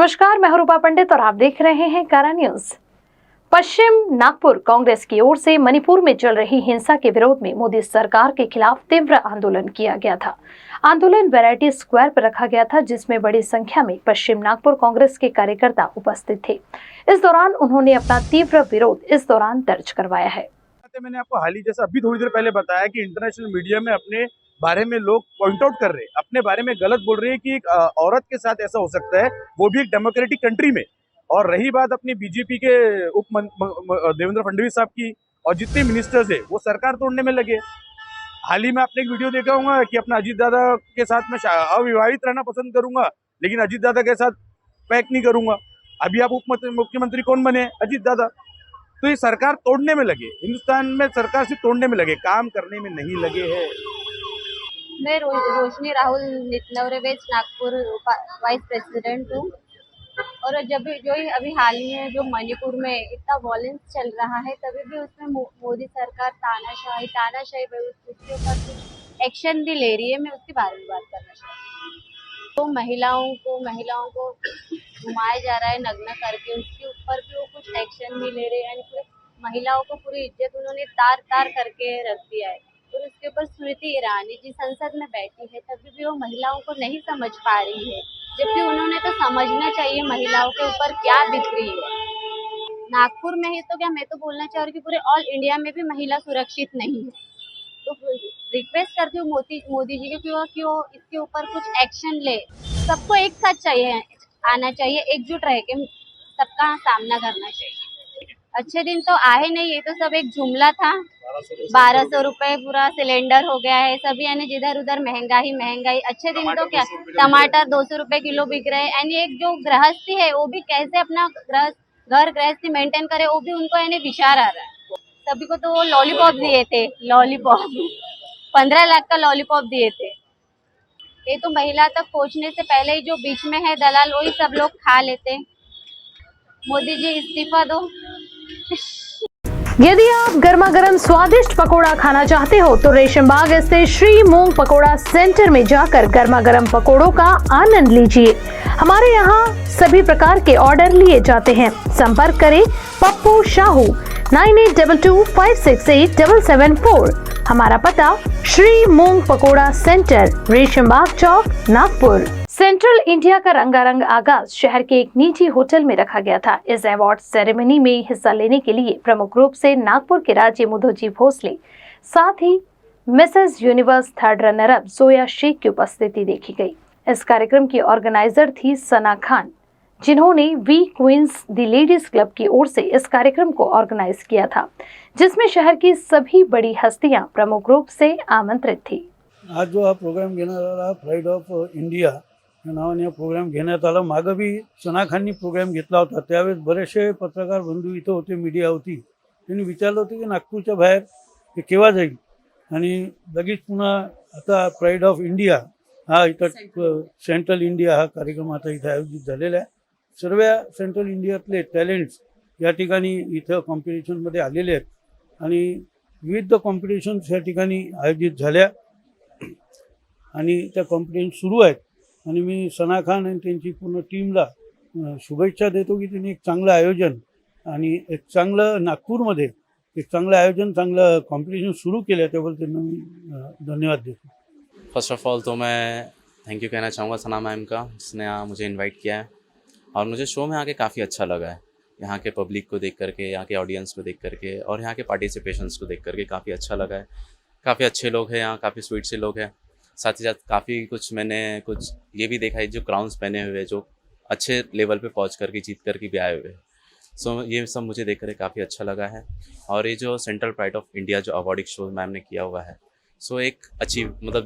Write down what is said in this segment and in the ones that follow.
नमस्कार, मैं हूं रूपा पंडित और आप देख रहे हैं कारा न्यूज। पश्चिम नागपुर कांग्रेस की ओर से मणिपुर में चल रही हिंसा के विरोध में मोदी सरकार के खिलाफ तीव्र आंदोलन किया गया था। आंदोलन वैरायटी स्क्वायर पर रखा गया था, जिसमें बड़ी संख्या में पश्चिम नागपुर कांग्रेस के कार्यकर्ता उपस्थित थे। इस दौरान उन्होंने अपना तीव्र विरोध इस दौरान दर्ज करवाया है। मैंने आपको हाल ही जैसा अभी थोड़ी देर पहले बताया कि इंटरनेशनल मीडिया में अपने बारे में लोग पॉइंट आउट कर रहे हैं, अपने बारे में गलत बोल रहे हैं कि एक औरत के साथ ऐसा हो सकता है, वो भी एक डेमोक्रेटिक कंट्री में। और रही बात अपनी बीजेपी के देवेंद्र फडणवीस साहब की, और जितने मिनिस्टर्स है वो सरकार तोड़ने में लगे। हाल ही में आपने एक वीडियो देखा होगा कि अपना अजीत दादा के साथ मैं अविवाहित रहना पसंद करूंगा, लेकिन अजीत दादा के साथ पैक नहीं करूंगा। अभी आप उप मुख्यमंत्री कौन बने? अजीत दादा। तो ये सरकार तोड़ने में लगे, हिंदुस्तान में सरकार सिर्फ तोड़ने में लगे, काम करने में नहीं लगे हैं। मैं Roshni Rahul Nitnavare west Nagpur vice president हूँ। और जब जो अभी हाल ही में जो मणिपुर में इतना वॉयलेंस चल रहा है, तभी भी उसमें मोदी सरकार तानाशाही उसके ऊपर एक्शन नहीं ले रही है। मैं उसके बारे में बात करना चाहती हूँ। तो महिलाओं को घुमाया जा रहा है नग्न करके, उसके ऊपर भी वो कुछ एक्शन नहीं ले रहे हैं। महिलाओं को पूरी इज्जत उन्होंने तार तार करके रख दिया है। और उसके ऊपर स्मृति ईरानी जी संसद में बैठी है, तभी भी वो महिलाओं को नहीं समझ पा रही है, जबकि उन्होंने तो समझना चाहिए महिलाओं के ऊपर क्या बीत रही है। नागपुर में ही तो क्या, मैं तो बोलना चाह रही हूँ कि पूरे ऑल इंडिया में भी महिला सुरक्षित नहीं है। तो रिक्वेस्ट करती हूँ मोदी जी कि वो इसके ऊपर कुछ एक्शन ले। सबको एक साथ आना चाहिए, एकजुट रह के सबका सामना करना चाहिए। अच्छे दिन तो आए नहीं, ये तो सब एक जुमला था। 1200 रुपए पूरा सिलेंडर हो गया है, सभी यानी जिधर उधर महंगाई। अच्छे दिन तो क्या, टमाटर 200 रुपए किलो बिक रहे हैं। यानी एक जो गृहस्थी है वो भी कैसे अपना घर गृहस्थी मेंटेन करे, वो भी उनको यानी विचार आ रहा है। सभी को तो वो लॉलीपॉप दिए थे, 15 लाख का लॉलीपॉप दिए थे। ये तो महिला तक पहुंचने से पहले ही जो बीच में है दलाल, वही सब लोग खा लेते। मोदी जी इस्तीफा दो। यदि आप गर्मा गर्म स्वादिष्ट पकोड़ा खाना चाहते हो तो रेशमबाग स्थित श्री मूंग पकोड़ा सेंटर में जाकर गर्मा गर्म पकोड़ों का आनंद लीजिए। हमारे यहाँ सभी प्रकार के ऑर्डर लिए जाते हैं। संपर्क करें पप्पू शाहू 9822568774। हमारा पता श्री मूंग पकोड़ा सेंटर, रेशमबाग चौक, नागपुर। सेंट्रल इंडिया का रंगारंग आगाज शहर के एक निजी होटल में रखा गया था। इस अवार्ड सेरेमनी में हिस्सा लेने के लिए प्रमुख रूप से नागपुर के राज्य मुधोजी भोसले, साथ ही Mrs Universe third runner up Zoya Shaikh की उपस्थिति देखी गई। इस कार्यक्रम की ऑर्गेनाइजर थी सना खान, जिन्होंने We Queens the Ladies Club की ओर से इस कार्यक्रम को ऑर्गेनाइज किया था, जिसमें शहर की सभी बड़ी हस्तियां प्रमुख रूप से आमंत्रित थी। आज जो हा प्रोग्राम घेण्यात आला, प्राईड ऑफ इंडिया या नावाने प्रोग्राम घेण्यात आला। मागं बी सना खाननी प्रोग्राम घेतला होता, त्यावेळेस बरेचसे पत्रकार बंधू इथं होते, मीडिया होती। त्यांनी विचारलं होतं की नागपूरच्या बाहेर हे केव्हा जाईल, आणि लगेच पुन्हा आता प्राईड ऑफ इंडिया हा इथं सेंट्रल इंडिया हा कार्यक्रम आता इथं आयोजित झालेला आहे। सर्व सेंट्रल इंडियातले टॅलेंट्स या ठिकाणी इथं कॉम्पिटिशनमध्ये आलेले आहेत आणि विविध कॉम्पिटिशन्स या ठिकाणी आयोजित झाल्या आणि त्या कॉम्पिटिशन सुरू आहेत। आणि मी सना खान आणि त्यांची पूर्ण टीमला शुभेच्छा देतो की त्यांनी एक चांगलं आयोजन आणि एक चांगलं नागपूरमध्ये एक चांगलं आयोजन, चांगलं कॉम्पिटिशन शुरू केलं, त्याबद्दल त्यांना मी धन्यवाद देतो। फर्स्ट ऑफ ऑल तो मैं थैंक यू कहना चाहूँगा सना मैम का, जिसने मुझे इनवाइट किया है। और मुझे शो में आके काफ़ी अच्छा लगा है। यहाँ के पब्लिक को देख करके, यहाँ के ऑडियंस को देख करके और यहाँ के पार्टिसिपेशंस को देख करके काफ़ी अच्छा लगा है। काफ़ी अच्छे लोग हैं यहाँ, काफ़ी स्वीट से लोग हैं। साथ ही साथ काफ़ी मैंने कुछ ये भी देखा है, जो क्राउन्स पहने हुए, जो अच्छे लेवल पे पहुँच करके जीत करके भी आए हुए। सो ये सब मुझे देख कर काफ़ी अच्छा लगा है। और ये जो सेंट्रल प्राइड ऑफ इंडिया जो अवार्डिंग शो मैम ने किया हुआ है, सो एक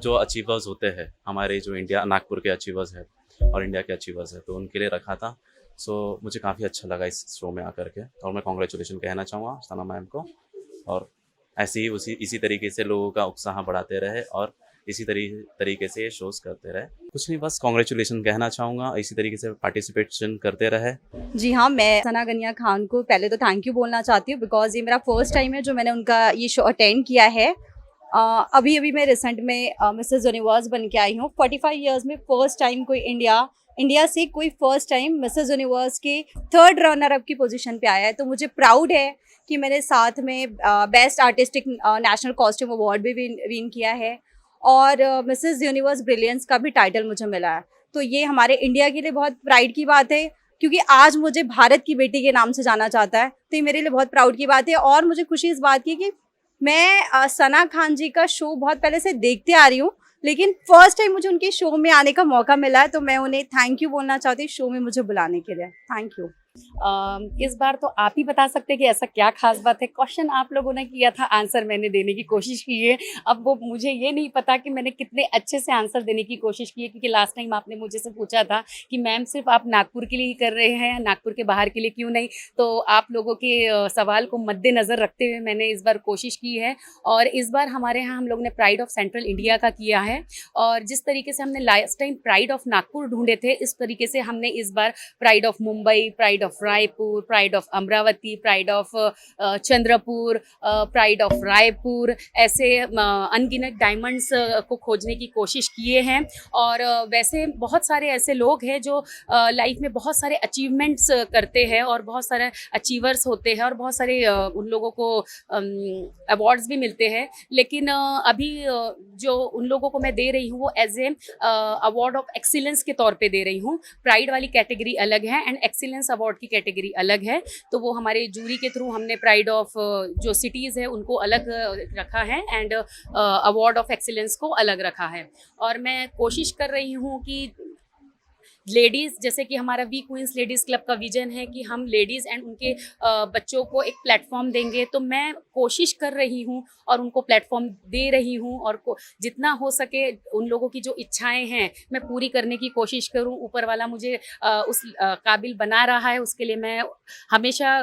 जो अचीवर्स होते हैं हमारे, जो इंडिया नागपुर के अचीवर्स हैं और इंडिया के अचीवर्स हैं, तो उनके लिए रखा था। सो मुझे काफ़ी अच्छा लगा इस शो में आकर के, और मैं कॉन्ग्रेचुलेशन कहना चाहूँगा सना मैम को। और ऐसे ही इसी तरीके से लोगों का उत्साह बढ़ाते रहे और इसी तरीके से ये शोज करते रहे। कुछ नहीं, बस कॉन्ग्रेचुलेशन कहना चाहूँगा, इसी तरीके से पार्टिसिपेशन करते रहे। जी हाँ, मैं सना गनिया खान को पहले तो थैंक यू बोलना चाहती हूँ, बिकॉज ये मेरा फर्स्ट टाइम है जो मैंने उनका ये शो अटेंड किया है। अभी अभी मैं रिसेंट में मिसेस यूनिवर्स बन के आई हूँ। 45 इयर्स में फर्स्ट टाइम कोई इंडिया से कोई फर्स्ट टाइम मिसेस यूनिवर्स के थर्ड रनर अप की पोजीशन पे आया है। तो मुझे प्राउड है कि मैंने साथ में best artistic national costume award भी विन किया है और मिसेस यूनिवर्स ब्रिलियंस का भी टाइटल मुझे मिला है। तो ये हमारे इंडिया के लिए बहुत प्राइड की बात है, क्योंकि आज मुझे भारत की बेटी के नाम से जाना चाहता है, तो ये मेरे लिए बहुत प्राउड की बात है। और मुझे खुशी इस बात की कि मैं सना खान जी का शो बहुत पहले से देखते आ रही हूँ, लेकिन फर्स्ट टाइम मुझे उनके शो में आने का मौका मिला है, तो मैं उन्हें थैंक यू बोलना चाहती हूँ शो में मुझे बुलाने के लिए। Thank you. इस बार तो आप ही बता सकते हैं कि ऐसा क्या खास बात है। क्वेश्चन आप लोगों ने किया था, आंसर मैंने देने की कोशिश की है। अब वो मुझे ये नहीं पता कि मैंने कितने अच्छे से आंसर देने की कोशिश की है, क्योंकि लास्ट टाइम आपने मुझे से पूछा था कि मैम सिर्फ आप नागपुर के लिए ही कर रहे हैं, नागपुर के बाहर के लिए क्यों नहीं। तो आप लोगों के सवाल को मद्देनज़र रखते हुए मैंने इस बार कोशिश की है। और इस बार हमारे यहाँ हम लोग ने प्राइड ऑफ सेंट्रल इंडिया का किया है, और जिस तरीके से हमने last time pride of Nagpur ढूंढे थे, इस तरीके से हमने इस बार pride of Mumbai, pride of Raipur, pride of Amravati, pride of Chandrapur, pride of Raipur, ऐसे अनगिनत डायमंड्स को खोजने की कोशिश किए हैं। और वैसे बहुत सारे ऐसे लोग हैं जो लाइफ में बहुत सारे अचीवमेंट्स करते हैं और बहुत सारे अचीवर्स होते हैं और बहुत सारे उन लोगों को अवार्ड्स भी मिलते हैं। लेकिन अभी जो उन लोगों को मैं दे रही हूँ वो as a award of excellence के तौर पे दे रही हूँ। प्राइड वाली कैटेगरी अलग है एंड एक्सीलेंस अवार्ड की कैटेगरी अलग है। तो वो हमारे जूरी के थ्रू हमने प्राइड ऑफ जो सिटीज़ है उनको अलग रखा है एंड अवार्ड ऑफ एक्सीलेंस को अलग रखा है। और मैं कोशिश कर रही हूँ कि लेडीज़, जैसे कि हमारा वी क्वींस लेडीज़ क्लब का विजन है कि हम लेडीज़ एंड उनके बच्चों को एक प्लेटफॉर्म देंगे, तो मैं कोशिश कर रही हूँ और उनको प्लेटफॉर्म दे रही हूँ। और जितना हो सके उन लोगों की जो इच्छाएं हैं मैं पूरी करने की कोशिश करूँ। ऊपर वाला मुझे उस काबिल बना रहा है, उसके लिए मैं हमेशा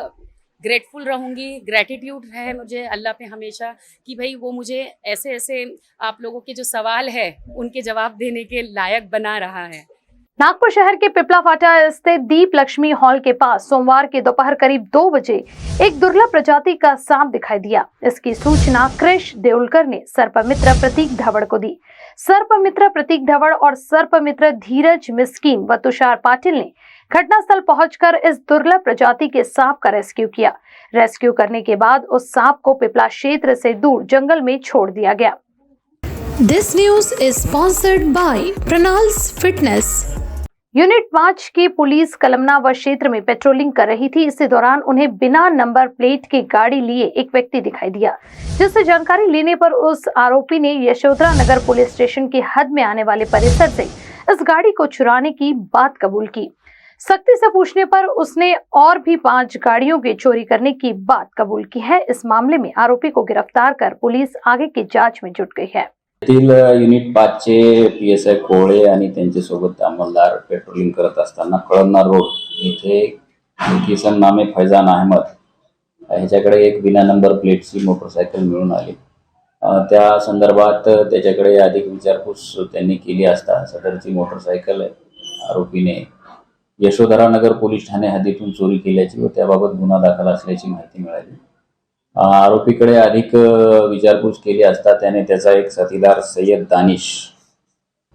ग्रेटफुल रहूँगी। ग्रैटिट्यूड है मुझे अल्लाह पे हमेशा कि भाई वो मुझे ऐसे ऐसे आप लोगों के जो सवाल है उनके जवाब देने के लायक बना रहा है। नागपुर शहर के पिपला फाटा स्थित दीप लक्ष्मी हॉल के पास सोमवार के दोपहर करीब 2 बजे एक दुर्लभ प्रजाति का सांप दिखाई दिया। इसकी सूचना कृष देउलकर ने सर्पमित्र प्रतीक धवड़ को दी। सर्पमित्र प्रतीक धवड़ और सर्पमित्र धीरज मिस्कीन व तुषार पाटिल ने घटनास्थल पहुंचकर इस दुर्लभ प्रजाति के सांप का रेस्क्यू किया। रेस्क्यू करने के बाद उस सांप को पिपला क्षेत्र से दूर जंगल में छोड़ दिया गया। This news is sponsored by Pranal's Fitness. Unit 5 की पुलिस कलमनावर क्षेत्र में पेट्रोलिंग कर रही थी। इसी दौरान उन्हें बिना नंबर प्लेट की गाड़ी लिए एक व्यक्ति दिखाई दिया, जिससे जानकारी लेने पर उस आरोपी ने यशोधरा नगर पुलिस स्टेशन की हद में आने वाले परिसर से इस गाड़ी को चुराने की बात कबूल की। सख्ती से पूछने पर उसने और भी 5 गाड़ियों के चोरी करने की बात कबूल की है। इस मामले में आरोपी को गिरफ्तार कर पुलिस आगे की जांच में जुट गई है। युनिट 5 चे PSI कोळे आणि त्यांच्यासोबत अंमलदार पेट्रोलिंग करत असताना कळमना रोड येथे किसन नामे फैजान अहमद ह्याच्याकडे एक बिना नंबर प्लेटची मोटरसायकल मिळून आली। त्या संदर्भात त्याच्याकडे अधिक विचारपूस त्यांनी केली असता सदरची मोटरसायकल आरोपीने यशोधरा नगर पोलीस ठाणे हद्दीतून चोरी केल्याची व त्याबाबत गुन्हा दाखल असल्याची माहिती मिळाली। आरोपीकडे अधिक विचारपूस केली असता त्याने त्याचा एक साथीदार सय्यद दानिश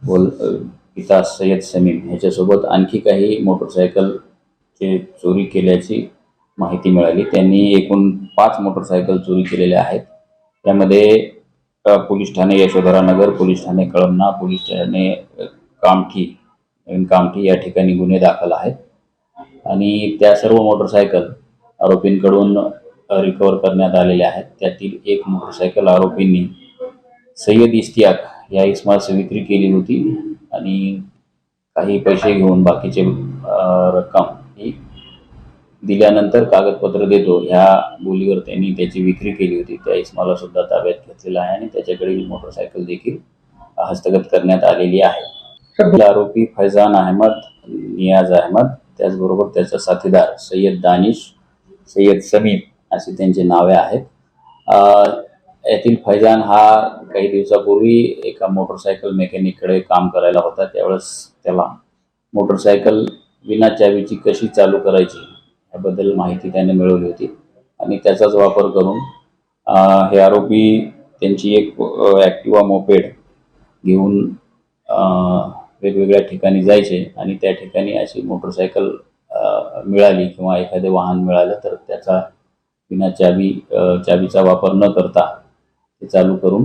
पिता सय्यद समीम ह्याच्यासोबत आणखी काही मोटरसायकलचे चोरी केल्याची माहिती मिळाली। त्यांनी एकूण 5 मोटरसायकल चोरी केलेल्या आहेत। त्यामध्ये पोलीस ठाणे यशोधरा नगर, पोलीस ठाणे कळमना, पोलीस ठाणे कामठी या ठिकाणी गुन्हे दाखल आहेत आणि त्या सर्व मोटरसायकल आरोपींकडून रिकवर करण्यात आलेले आहेत। त्यातील एक मोटरसायकल आरोपींनी सय्यद इश्तियाक या इसमास विक्री केली होती आणि काही पैसे घेऊन बाकीचे रक्कम ही दिल्यानंतर कागदपत्र देतो ह्या बोलीवर त्यांनी त्याची विक्री केली होती। त्या इसमाला सुद्धा ताब्यात घेतलेला आहे आणि त्याच्याकडील मोटरसायकल देखील हस्तगत करण्यात आलेली आहे। आरोपी फैजान अहमद, नियाज अहमद, त्याचबरोबर त्याचा साथीदार सय्यद दानिश, सय्यद समीम अशी त्यांची नावे आहेत। यातील फैजान हा काही दिवसापूर्वी एका मोटरसायकल मेकॅनिककडे काम करायला होता। त्यावेळेस त्याला मोटरसायकल विना चावीची कशी चालू करायची याबद्दल माहिती त्याने मिळवली होती आणि त्याचाच वापर करून हे आरोपी त्यांची एक ॲक्टिवा मोपेड घेऊन वेगवेगळ्या ठिकाणी जायचे आणि त्या ठिकाणी अशी मोटरसायकल मिळाली किंवा एखादे वाहन मिळालं तर त्याचा बिना चाबीचा वापर न करता ते चालू करून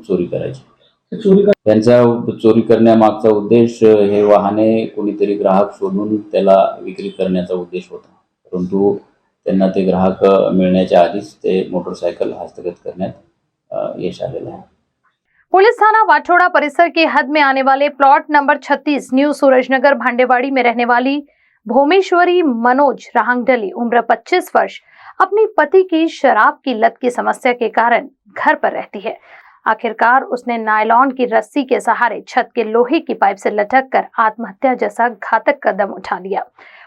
चोरी करायची. त्यांचा चोरी करण्यामागचा उद्देश हे वाहने कोणीतरी ग्राहक शोधून त्याला विक्री करण्याचा उद्देश होता, परंतु त्यांना ते ग्राहक मिळण्याच्या आधीच ते मोटरसायकल हस्तगत करण्यात यश आलेलं आहे. पुलिस थाना वाठोड़ा परिसर की हद में आने वाले plot number 36 new Surajnagar Bhandewadi में रहने वाली भोमेश्वरी मनोज राहंगडली उम्र 25 वर्ष अपनी पति की शराब की लत की समस्या के कारण घर पर रहती है। आखिरकार उसने नायलॉन की रस्सी के सहारे छत के लोहे की पाइप से लटक कर आत्महत्या जैसा घातक कदम उठा लिया।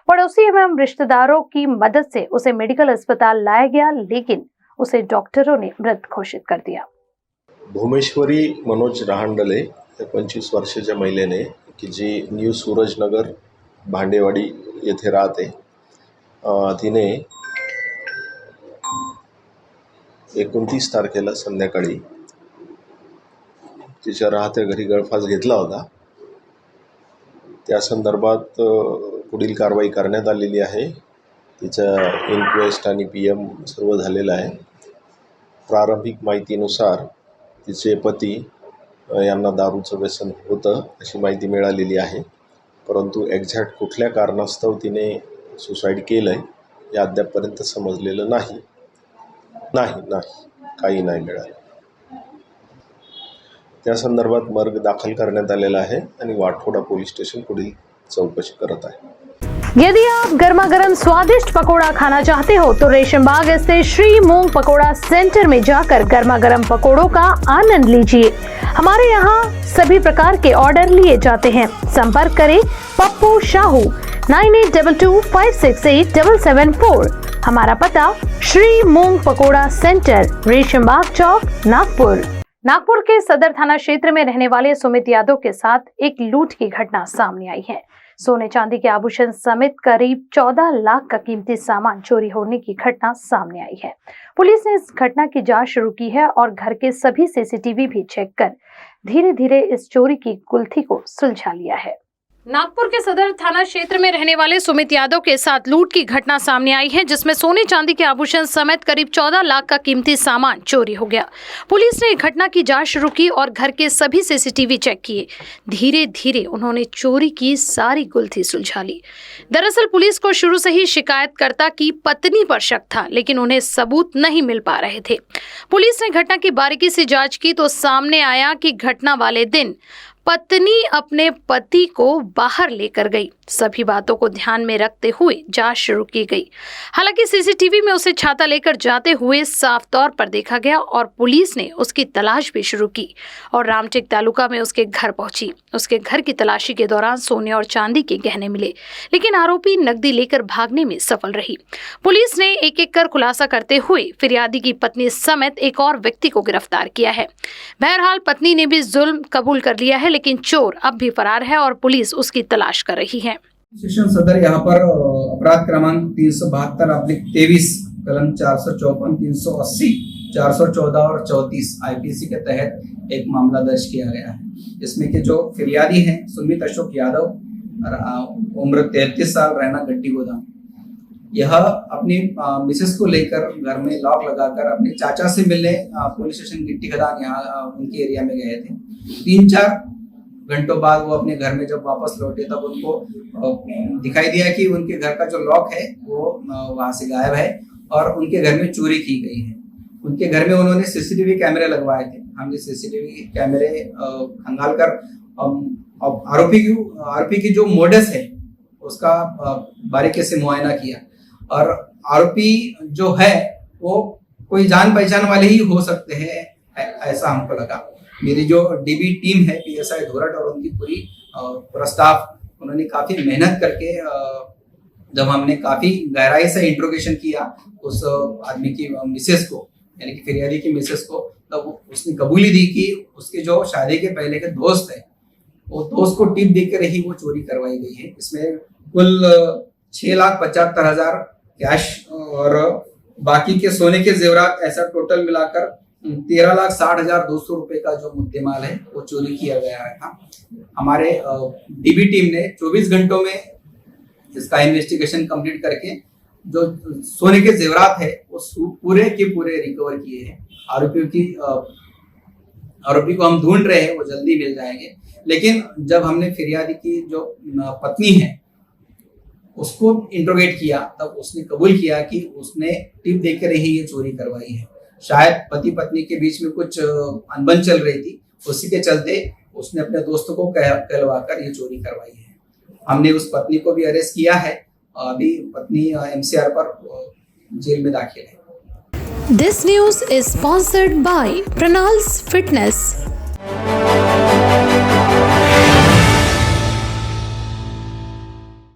पड़ोसी एवं रिश्तेदारों की मदद से उसे मेडिकल अस्पताल लाया गया, लेकिन उसे डॉक्टरों ने मृत घोषित कर दिया। भोमेश्वरी मनोज रहांडले 25 वर्षाच्या महिलेने की जी न्यू सूरजनगर भांडेवाडी येथे राहते, तिने 29 तारखेला संध्याकाळी तिच्या राहत्या घरी गळफास घेतला होता. त्या संदर्भात पुढील कारवाई करण्यात आलेली आहे. तिचा इन्क्वेस्ट आणि PM सर्व झालेला आहे. प्रारंभिक माहितीनुसार तिचे पती यांना दारूचं व्यसन होतं अशी माहिती मिळालेली आहे, परंतु एक्झॅक्ट कुठल्या कारणास्तव तिने सुसाईड केलं आहे हे अद्यापपर्यंत समजलेलं नाही काही नाही मिळालं. त्या संदर्भात मर्ग दाखल करण्यात आलेला आहे आणि वाठोडा पोलीस स्टेशन पुढील चौकशी करत आहे. यदि आप गर्मा गर्म स्वादिष्ट पकोड़ा खाना चाहते हो तो रेशमबाग स्थित श्री मूंग पकोड़ा सेंटर में जाकर गर्मा गर्म पकोड़ों का आनंद लीजिए। हमारे यहाँ सभी प्रकार के ऑर्डर लिए जाते हैं। संपर्क करें पप्पू शाहू 9822568774। हमारा पता श्री मूंग पकोड़ा सेंटर, रेशमबाग चौक, नागपुर। नागपुर के सदर थाना क्षेत्र में रहने वाले सुमित यादव के साथ एक लूट की घटना सामने आई है। सोने चांदी के आभूषण समेत करीब 14 लाख का कीमती सामान चोरी होने की घटना सामने आई है। पुलिस ने इस घटना की जांच शुरू की है और घर के सभी CCTV भी चेक कर धीरे धीरे इस चोरी की गुत्थी को सुलझा लिया है। नागपुर के सदर थाना क्षेत्र में रहने वाले सुमित यादव के साथ लूट की घटना सामने आई है, जिसमें सोने चांदी के आभूषण समेत करीब 14 लाख का कीमती सामान चोरी हो गया। पुलिस ने घटना की जांच शुरू की और घर के सभी CCTV चेक किए। धीरे धीरे उन्होंने चोरी की सारी गुत्थी सुलझा ली। दरअसल पुलिस को शुरू से ही शिकायतकर्ता की पत्नी पर शक था, लेकिन उन्हें सबूत नहीं मिल पा रहे थे। पुलिस ने घटना की बारीकी से जांच की तो सामने आया कि घटना वाले दिन पत्नी अपने पति को बाहर लेकर गई। सभी बातों को ध्यान में रखते हुए जांच शुरू की गई। हालांकि CCTV में उसे छाता लेकर जाते हुए साफ तौर पर देखा गया और पुलिस ने उसकी तलाश भी शुरू की और रामटेक तालुका में उसके घर पहुंची। उसके घर की तलाशी के दौरान सोने और चांदी के गहने मिले, लेकिन आरोपी नकदी लेकर भागने में सफल रही। पुलिस ने एक एक कर खुलासा करते हुए फिरियादी की पत्नी समेत एक और व्यक्ति को गिरफ्तार किया है। बहरहाल पत्नी ने भी जुल्म कबूल कर लिया है, लेकिन चोर अब भी फरार है और पुलिस उसकी तलाश कर रही है। स्टेशन सदर यहाँ पर अपराध क्रमांक 372/23 कलम 454, 380, 414 और 34 IPC के तहत एक मामला दर्ज किया गया है। इसमें कि जो फिरियादी हैं सुमित अशोक यादव, उम्र 33 साल, रहना गड्डी गोदाम, यह अपनी मिसेस को लेकर घर में लॉक लगाकर अपने चाचा से मिलने पुलिस स्टेशन गिट्टी खदान यहाँ उनके एरिया में गए थे। 3-4 घंटों बाद वो अपने घर में जब वापस लौटे तब उनको दिखाई दिया कि उनके घर का जो लॉक है वो वहां से गायब है और उनके घर में चोरी की गई है। उनके घर में उन्होंने CCTV कैमरे लगवाए थे। हमने CCTV कैमरे खंगाल कर आरोपी की जो मोडस है उसका बारीकी से मुआयना किया और आरोपी जो है वो कोई जान पहचान वाले ही हो सकते हैं, ऐसा हमको लगा। मेरी जो DB टीम है PSI धोरट और उनकी पूरा स्टाफ, उन्होंने काफी मेहनत करके जब हमने काफी गहराई से इंट्रोगेशन किया उस आदमी की मिसेस को, यानी कि फिरियादी की मिसेस को, तब उसने कबूली दी कि उसके जो शादी के पहले के दोस्त है वो दोस्त को टिप देकर ही वो चोरी करवाई गई है। इसमें कुल 6,75,000 कैश और बाकी के सोने के जेवरात, ऐसा टोटल मिलाकर 13,60,200 रुपए का जो मुद्देमाल है वो चोरी किया गया था। हमारे डीबी टीम ने 24 घंटों में इसका इन्वेस्टिगेशन कंप्लीट करके जो सोने के जेवरात है वो पूरे के पूरे रिकवर किए हैं। आरोपी को हम ढूंढ रहे हैं, वो जल्दी मिल जाएंगे। लेकिन जब हमने फिरियादी की जो पत्नी है उसको इंट्रोगेट किया तब उसने कबूल किया कि उसने टिप देकर ही ये चोरी करवाई है। शायद पति पत्नी के बीच में कुछ अनबन चल रही थी, उसी के चलते उसने अपने दोस्तों को कहलवाकर ये चोरी करवाई है। हमने उस पत्नी को भी अरेस्ट किया है। अभी पत्नी MCR पर जेल में दाखिल है। This news is sponsored by Pranal's Fitness.